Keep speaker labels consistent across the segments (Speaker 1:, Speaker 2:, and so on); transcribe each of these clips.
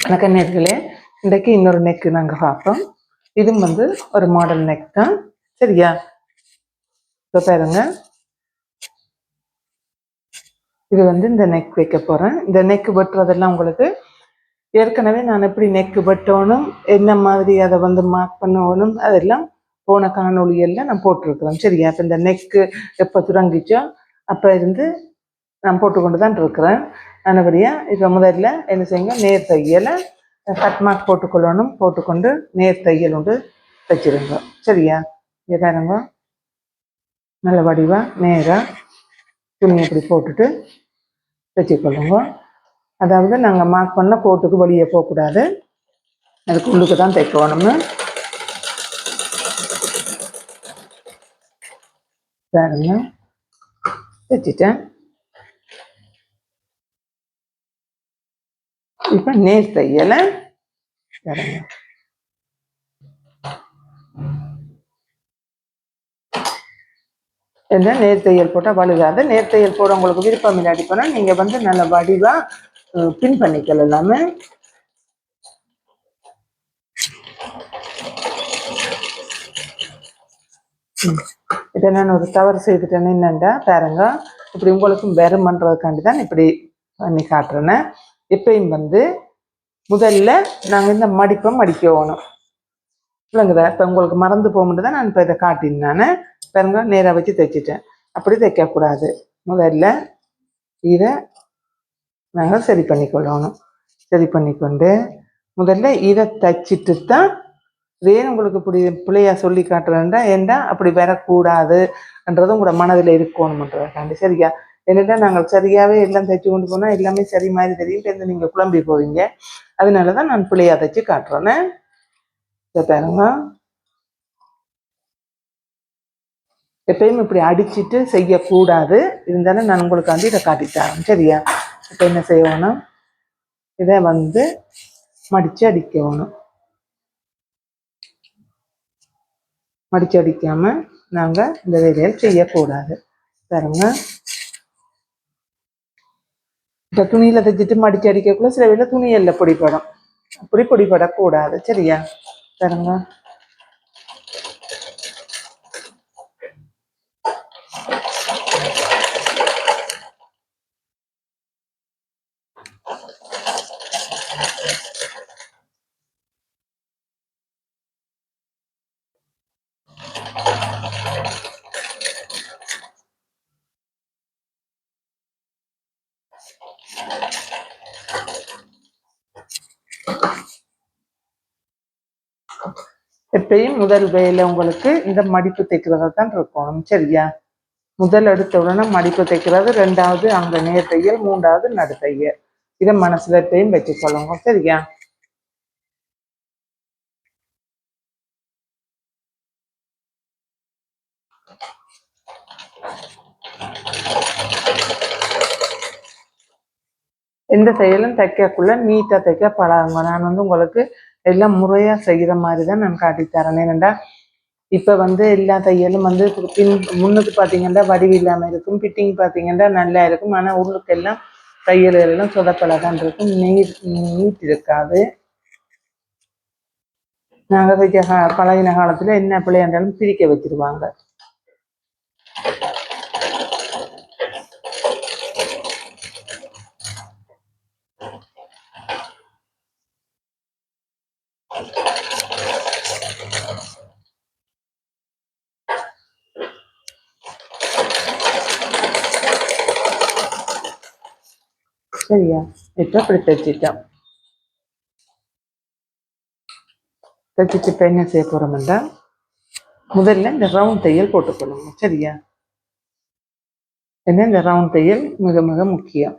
Speaker 1: வணக்கம் நேர்களே, இன்றைக்கு இன்னொரு நெக்கு நாங்கள் பார்ப்போம். இதுவும் ஒரு மாடல் நெக் தான். சரியா? இப்போ பாருங்க, இது இந்த நெக் வைக்க போகிறேன். இந்த நெக் வெட்டுறதெல்லாம் உங்களுக்கு ஏற்கனவே நான் எப்படி நெக்கு வெட்டணும், என்ன மாதிரி அதை மார்க் பண்ணணும், அதெல்லாம் போன காணொலியெல்லாம் நான் போட்டிருக்கிறேன். சரியா? இப்போ இந்த நெக்கு எப்போ துறங்கிச்சோ அப்போ இருந்து நான் போட்டுக்கொண்டு தான் இருக்கிறேன். நல்லபடியாக இப்போ முதல்ல என்ன செய்யுங்க, நேர் தையலை கட் மார்க் போட்டுக்கொள்ளணும். போட்டுக்கொண்டு நேர் தையல் உண்டு தைச்சிருங்க. சரியா? இங்கே பாருங்க, நல்ல வடிவாக நேராக துணி இப்படி போட்டுட்டு தைச்சிக்கொள்ளுங்க. அதாவது நாங்கள் மார்க் பண்ண கோட்டுக்கு வெளியே போகக்கூடாது, அதுக்கு உள்ளுக்கு தான் தைக்கணும்னு. பாருங்க, தைச்சிட்டேன். இப்போ நேர் தையலை பாருங்க, என்ன நேர் தையல் போட்டால் வழுகாது. நேர் தையல் போட உங்களுக்கு விருப்பம் இல்லாட்டி போனால் நீங்கள் நல்ல வடிவாக பின் பண்ணிக்கல எல்லாமே. இதை நான் ஒரு தவறு செய்துட்டேன்னு என்னண்டா பாருங்க, இப்படி உங்களுக்கும் வெறும் பண்ணுறதுக்காண்டி தான் இப்படி பண்ணி காட்டுறேன்னு. எப்பயும் முதல்ல நாங்கள் இந்த மடிப்பை மடிக்கணும். இல்லைங்குதா? இப்போ உங்களுக்கு மறந்து போகும்போது தான் நான் இப்போ இதை காட்டினேன். பாருங்க, நேராக வச்சு தைச்சிட்டேன். அப்படி தைக்கக்கூடாது. முதல்ல இதை நாங்கள் சரி பண்ணிக்கொள்ளணும். சரி பண்ணிக்கொண்டு முதல்ல இதை தைச்சிட்டு தான் வேணும் உங்களுக்கு இப்படி பிள்ளையா சொல்லி காட்டுறேன்டா. ஏன்டா அப்படி வரக்கூடாதுன்றதும் உங்களோட மனதில் இருக்கணும்ன்றதுக்காண்டி. சரியா? என்னடா நாங்கள் சரியாகவே எல்லாம் தைச்சு கொண்டு போனால் எல்லாமே சரி மாதிரி தெரியும், நீங்கள் குழம்பி போவீங்க. அதனால தான் நான் பிள்ளையா தைச்சு காட்டுறேன்னு. பாருங்க, எப்பயும் இப்படி அடிச்சுட்டு செய்யக்கூடாது. இருந்தாலும் நான் உங்களுக்காண்டி இதை காட்டித்தரேன். சரியா? இப்போ என்ன செய்யணும், இதை மடித்து அடிக்கணும். மடிச்சு அடிக்காம நாங்கள் இந்த வேலையை செய்யக்கூடாது. பாருங்க, இப்போ துணியில் தைச்சிட்டு மடிச்சு அடிக்கக்குள்ள சில வேலை துணியல்ல பொடிப்படும். அப்படி பொடிப்படக்கூடாது. சரியா? பாருங்க, எப்பயும் முதல் வேலை உங்களுக்கு இந்த மடிப்பு தைக்கிறதா தான் இருக்கணும். சரியா? முதல் எடுத்த உடனே மடிப்பு தைக்கிறது, ரெண்டாவது அங்கே நேர் தையல், மூன்றாவது நடு தையல். இதை மனசுல எப்பயும் வச்சு சொல்லுங்க. சரியா? எந்த தையலும் தைக்கக்குள்ள நீட்டாக தைக்க பழகுங்க. நான் உங்களுக்கு எல்லாம் முறையாக செய்கிற மாதிரி தான் நான் காட்டித்தரேன். ஏனெண்டா இப்போ எல்லா தையலும் பின் முன்னுக்கு பார்த்தீங்கன்னா வடிவு இல்லாமல் இருக்கும், ஃபிட்டிங் பார்த்தீங்கன்னா நல்லா இருக்கும். ஆனால் உள்ளுக்கெல்லாம் தையல்கள் எல்லாம் சொதப்பலாக தான் இருக்கும், நீட் இருக்காது. நாங்கள் தைக்க பழகின காலத்தில் என்ன பிள்ளையாண்டாலும் பிரிக்க வச்சிருவாங்க. சரியா? இப்போ இப்படி தைச்சிட்டோம். தைச்சிட்டு இப்போ என்ன செய்ய போகிறோம்னா, முதல்ல இந்த ரவுண்ட் தையல் போட்டுக்கொள்ளுங்க. சரியா? ஏன்னா இந்த ரவுண்ட் தையல் மிக மிக முக்கியம்.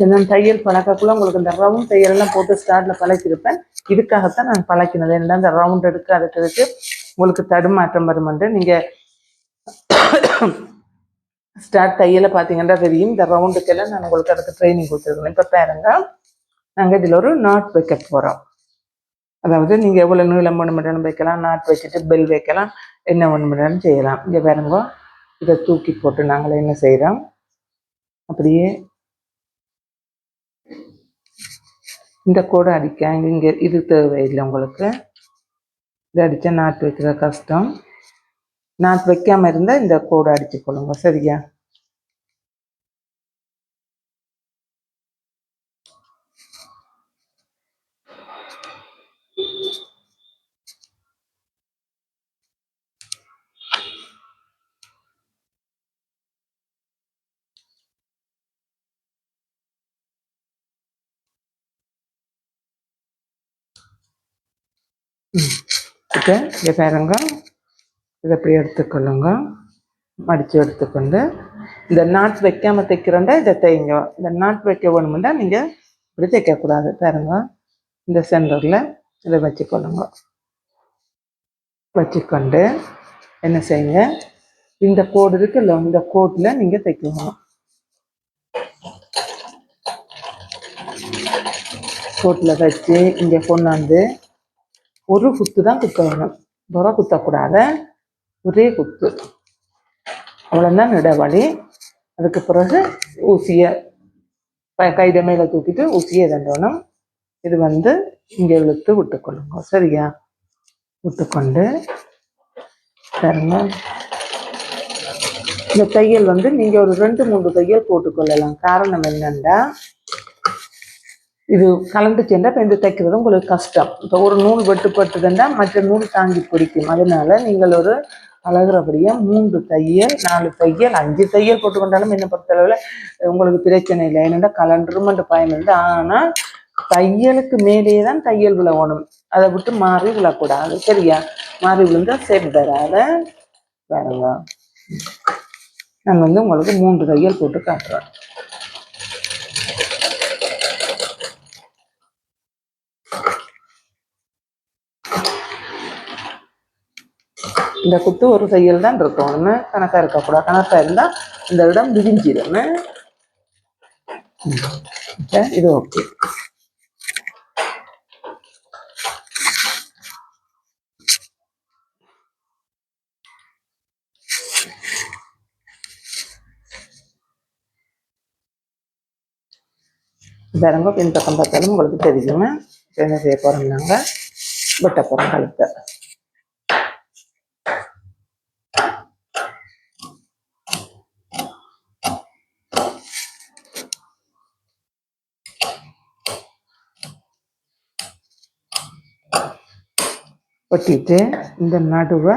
Speaker 1: நான் தையல் பழக்கக்குள்ள உங்களுக்கு இந்த ரவுண்ட் தையல்லாம் போட்டு ஸ்டார்ட்ல பழக்கியிருப்பேன். இதுக்காகத்தான் நான் பழக்கினது. ஏன்னா இந்த ரவுண்ட் எடுக்க அதுக்கு உங்களுக்கு தடுமாற்றம் வருமென்று நீங்கள் ஸ்டார்ட் தையலை பார்த்தீங்கன்னா தெரியும். இந்த ரவுண்டுக்கெல்லாம் நான் உங்களுக்கு அதுக்கு ட்ரைனிங் கொடுத்துருக்கேன். இப்போ பாருங்க, நாங்கள் இதில் ஒரு நாட் வைக்க போகிறோம். அதாவது நீங்கள் எவ்வளோ நீளம் வேணுமென்றாலும் வைக்கலாம், நாட் வச்சுட்டு பெல் வைக்கலாம், என்ன வேணுமென்றாலும் செய்யலாம். இங்கே பாருங்க, இதை தூக்கி போட்டு நாங்கள் என்ன செய்கிறோம், அப்படியே இந்த கோடை அடிக்க இங்கே இது தேவையில்லை உங்களுக்கு. இது அடித்தா நாட் வைக்கிற கஷ்டம். நாட் வைக்காமல் இருந்தால் இந்த கோடை அடித்து கொள்ளுங்க. சரியா? இப்போ இங்கே பாருங்க, இதை எப்படி எடுத்துக்கொள்ளுங்க. மடித்து எடுத்துக்கொண்டு இந்த நாட் வைக்காமல் தைக்கிறோண்டா இதை தைங்க. இந்த நாட் வைக்க வேணுமெண்டா நீங்கள் இப்படி தைக்கக்கூடாது. பாருங்க, இந்த சென்டரில் இதை வச்சுக்கொள்ளுங்க. வச்சுக்கொண்டு என்ன செய்யுங்க, இந்த கோடு இருக்குல்ல, இந்த கோட்டில் நீங்கள் தைக்கணும். கோட்டில் வச்சு இங்கே கொண்டாந்து ஒரு குத்து தான் குத்த வேணும். புற குத்தக்கூடாத, ஒரே குத்து. அவ்வளோதான் இடைவெளி. அதுக்கு பிறகு ஊசியை கையில மேலே தூக்கிட்டு ஊசியை தண்டணும். இது இங்கே இழுத்து விட்டுக்கொள்ளுங்க. சரியா? விட்டுக்கொண்டு பாருங்க, இந்த தையல் நீங்கள் ஒரு 2-3 தையல் போட்டுக்கொள்ளலாம். காரணம் என்னன்னா, இது கலந்து சென்றா இப்போ இந்த தைக்கிறது உங்களுக்கு கஷ்டம். இப்போ ஒரு நூல் வெட்டுப்பட்டுதுன்னா மற்ற நூல் தாங்கி பிடிக்கும். அதனால நீங்கள் ஒரு அழகுறபடியாக 3 தையல், 4 தையல், 5 தையல் போட்டுக்கொண்டாலும் என்ன பொறுத்தளவில் உங்களுக்கு பிரச்சனை இல்லை. ஏன்னா கலண்டுருமென்ற பயம் இல்லை. ஆனால் தையலுக்கு மேலேயே தான் தையல் விழணும். அதை விட்டு மாறி விழக்கூடாது. சரியா? மாறி விழுந்தா சரி தராத. பாருங்க, நான் உங்களுக்கு 3 தையல் போட்டு காட்டுறேன். இந்த குத்து ஒரு தையல் தான் இருக்கணும்னு கணக்காக இருக்கக்கூடாது. கணக்காக இருந்தால் இந்த இடம் விரிஞ்சிடும். இது ஓகே. பாருங்க, பின் பக்கம் பார்த்தாலும் உங்களுக்கு தெரியுமே. என்ன செய்ய போகிறோம், நாங்கள் வெட்ட போகிறோம் கழுத்தை. வெட்டிட்டு இந்த நடுவை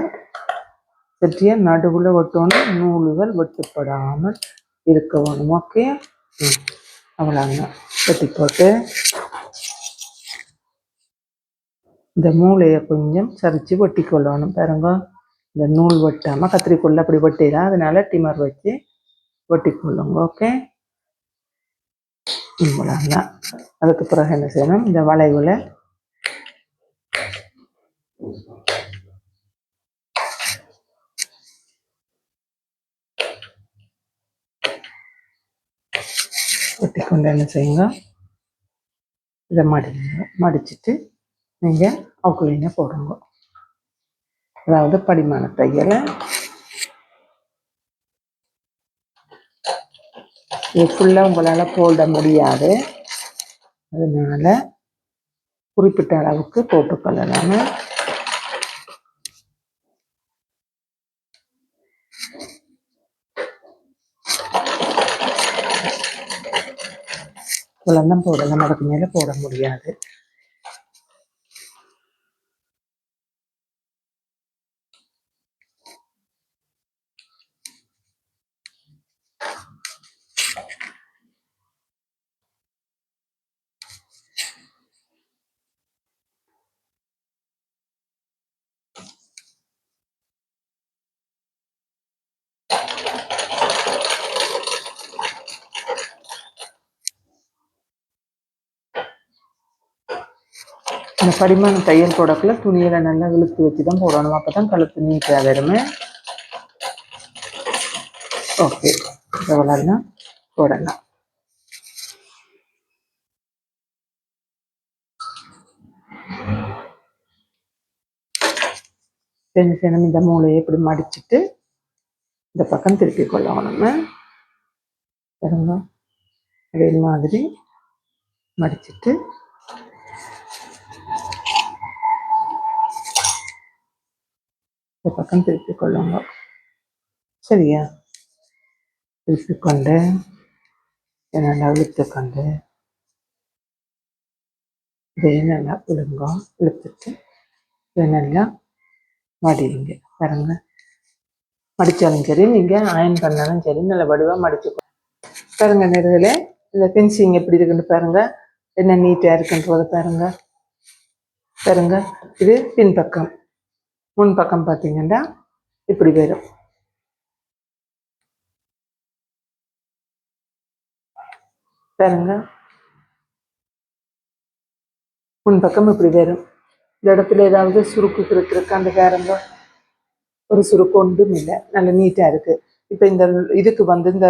Speaker 1: வெட்டிய நடுவில் வெட்டணும். நூல்கள் வெட்டுப்படாமல் இருக்க வேணும். ஓகே, அவ்வளோங்க. வெட்டி போட்டு இந்த மூளையை கொஞ்சம் சரித்து வெட்டி கொள்ளணும். பாருங்க, இந்த நூல் வெட்டாமல் கத்திரிக்கொள்ள அப்படி வெட்டிடலாம். அதனால டிமர் வச்சு வெட்டி கொள்ளுங்க. ஓகே, இவ்வளோங்க. அதுக்கு பிறகு என்ன செய்யணும், இந்த வளைவுல வெட்டி கொண்டு என்ன செய்யுங்க, இதை மடிச்சுட்டு நீங்கள் அவுக்குள்ளீங்க போடுங்க. அதாவது படிமான தையலை இது ஃபுல்லாக உங்களால் போட முடியாது. அதனால குறிப்பிட்ட அளவுக்கு போட்டுக்கொள்ளலாம். இவ்வளோ போடலாம், அதுக்கு மேலே போட முடியாது. இந்த படிமான தையல் போடக்குள்ள துணியில நல்லா இழுத்து வச்சு தான் போடணும். அப்போ தான் கழுத்து நீட்டாக வருமே. ஓகே, எவ்வளோலாம் போடலாம். செய்யணும். இந்த மூளையை இப்படி மடிச்சுட்டு இந்த பக்கம் திருப்பி கொள்ளணும். நம்ம அதே மாதிரி மடிச்சுட்டு இந்த பக்கம் திருப்பி கொள்ளுங்க. சரியா? திருப்பி கொண்டு நல்லா இழுத்து கொண்டு இதை நல்லா இழுங்க. இழுத்துட்டு இதை நல்லா மடிங்க. பாருங்க, மடித்தாலும் சரி, நீங்கள் அயன் பண்ணாலும் சரி, நல்ல வடிவாக மடிச்சு பாருங்க. நேர்களே, இந்த ஃபினிஷிங் எப்படி இருக்குன்னு பாருங்க, என்ன நீட்டாக இருக்குன்றத பாருங்க. பாருங்க, இது பின்பக்கம். முன் பக்கம் பார்த்தீங்கன்னா இப்படி வரும். பாருங்க, முன் பக்கம் இப்படி வரும். இந்த இடத்துல ஏதாவது சுருக்கு இருக்கு அந்த பாருங்க, ஒரு சுருக்கு ஒன்றும் இல்லை, நல்ல நீட்டாக இருக்குது. இப்போ இந்த இதுக்கு வந்து இந்த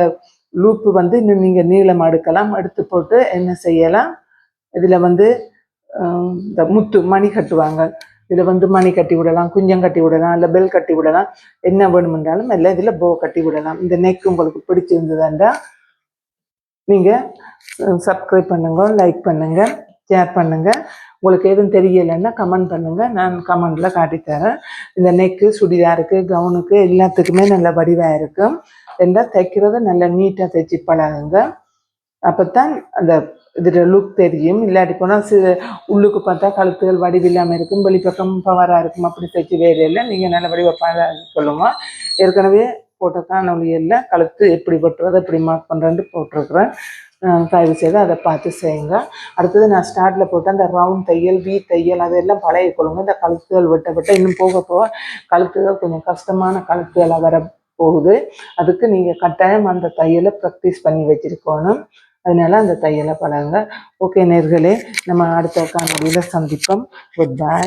Speaker 1: லூப்பு வந்து இன்னும் நீங்கள் நீளம் எடுக்கலாம். எடுத்து போட்டு என்ன செய்யலாம், இதில் வந்து இந்த முத்து மணி கட்டுவாங்க, இதில் வந்து மணி கட்டி விடலாம், குஞ்சம் கட்டி விடலாம், இல்லை பெல் கட்டி விடலாம். என்ன வேணுமென்றாலும் எல்லாம் இதில் போ கட்டி விடலாம். இந்த நெக் உங்களுக்கு பிடிச்சிருந்ததுண்டா நீங்கள் சப்ஸ்கிரைப் பண்ணுங்க, லைக் பண்ணுங்கள், ஷேர் பண்ணுங்கள். உங்களுக்கு எதுவும் தெரியலைன்னா கமெண்ட் பண்ணுங்கள், நான் கமெண்டில் காட்டித்தரேன். இந்த நெக்கு சுடிதாருக்கு, கவுனுக்கு எல்லாத்துக்குமே நல்ல வடிவாக இருக்கும். ரெண்டாக தைக்கிறத நல்லா நீட்டாக தைச்சி பழகுங்க. அப்போ தான் அந்த இதில் லுக் தெரியும். இல்லாட்டி போனால் உள்ளுக்கு பார்த்தா கழுத்துகள் வடிவில்லாமல் இருக்கும், வெளிப்பக்கம் பவராக இருக்கும். அப்படி தைச்சி வேறு இல்லை, நீங்கள் நல்ல வடிவப்பாக சொல்லுங்க. ஏற்கனவே போட்ட காணொலியில் கழுத்து எப்படி வெட்டுறது எப்படி மார்க் பண்ணுறேன்ட்டு போட்டிருக்கிறேன். தயவு செய்து அதை பார்த்து செய்யுங்க. அடுத்தது நான் ஸ்டார்ட்டில் போட்டு அந்த ரவுண்ட் தையல், வீ தையல் அதெல்லாம் பழகி கொள்ளுங்க. இந்த கழுத்துகள் வெட்ட இன்னும் போக போக கழுத்துகள் கொஞ்சம் கஷ்டமான கழுத்துகளை வர போகுது. அதுக்கு நீங்கள் கட்டாயம் அந்த தையலை ப்ராக்டிஸ் பண்ணி வச்சுருக்கணும். அதனால அந்த தையலை பழகுங்க. ஓகே நேர்களே, நம்ம அடுத்த காணொலியில் சந்திப்போம். Good bye.